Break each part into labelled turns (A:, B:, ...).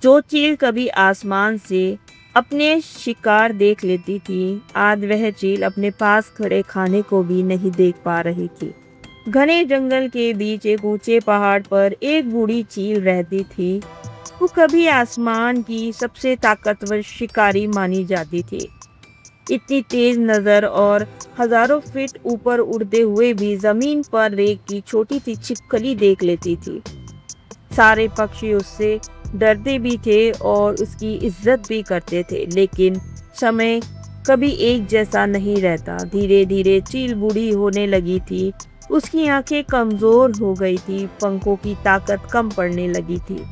A: जो चील कभी आसमान से अपने शिकार देख लेती थी, आज वह चील अपने पास खड़े खाने को भी नहीं देख पा रही थी। घने जंगल के बीच एक ऊंचे पहाड़ पर एक बूढ़ी चील रहती थी। वो कभी आसमान की सबसे ताकतवर शिकारी मानी जाती थी। इतनी तेज नजर और हजारों फीट ऊपर उड़ते हुए भी जमीन पर रेत की छोटी सी छिपकली देख लेती थी। सारे पक्षी उससे डरते भी थे और उसकी इज्जत भी करते थे, लेकिन समय कभी एक जैसा नहीं रहता। धीरे धीरे चील बूढ़ी होने लगी थी। उसकी आंखें कमजोर हो गई थी, पंखों की ताकत कम पड़ने लगी थी।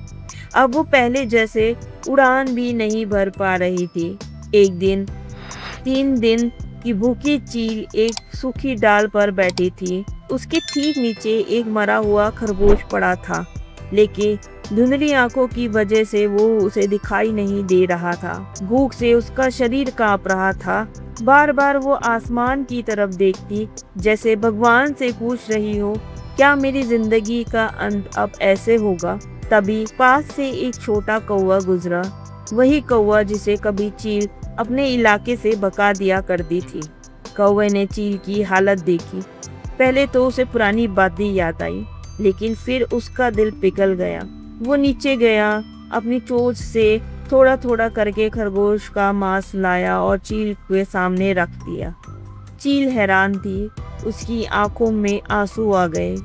A: अब वो पहले जैसे उड़ान भी नहीं भर पा रही थी। एक दिन 3 दिन की भूखी चील एक सूखी डाल पर बैठी थी। उसके ठीक नीचे एक मरा हुआ खरगोश पड़ा था, लेकिन धुंधली आंखों की वजह से वो उसे दिखाई नहीं दे रहा था। भूख से उसका शरीर कांप रहा था। बार बार वो आसमान की तरफ देखती, जैसे भगवान से पूछ रही हो, क्या मेरी जिंदगी का अंत अब ऐसे होगा। तभी पास से एक छोटा कौवा गुजरा, वही कौवा जिसे कभी चील अपने इलाके से भगा दिया करती थी। कौवे ने चील की हालत देखी। पहले तो उसे पुरानी बातें याद आई, लेकिन फिर उसका दिल पिघल गया। वो नीचे गया, अपनी चोंच से थोड़ा थोड़ा करके खरगोश का मांस लाया और चील के सामने रख दिया। चील हैरान थी, उसकी आंखों में आंसू आ गए।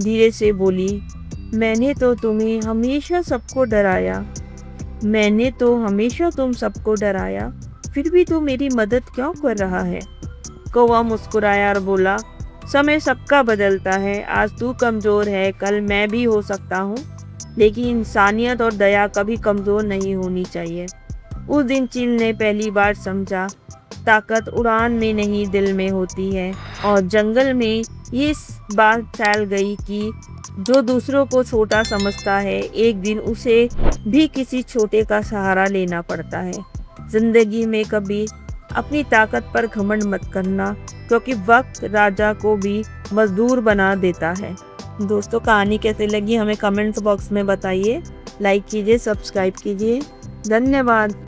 A: धीरे से बोली, मैंने तो तुम्हें हमेशा सबको डराया। मैंने तो हमेशा तुम सबको डराया, फिर भी तू मेरी मदद क्यों कर रहा है। कौवा मुस्कुराया और बोला, समय सबका बदलता है। आज तू कमजोर है, कल मैं भी हो सकता हूँ, लेकिन इंसानियत और दया कभी कमजोर नहीं होनी चाहिए। उस दिन चील ने पहली बार समझा, ताकत उड़ान में नहीं दिल में होती है। और जंगल में ये बात फैल गई कि जो दूसरों को छोटा समझता है, एक दिन उसे भी किसी छोटे का सहारा लेना पड़ता है। जिंदगी में कभी अपनी ताकत पर घमंड मत करना, क्योंकि वक्त राजा को भी मजदूर बना देता है। दोस्तों, कहानी कैसे लगी हमें कमेंट्स बॉक्स में बताइए। लाइक कीजिए, सब्सक्राइब कीजिए। धन्यवाद।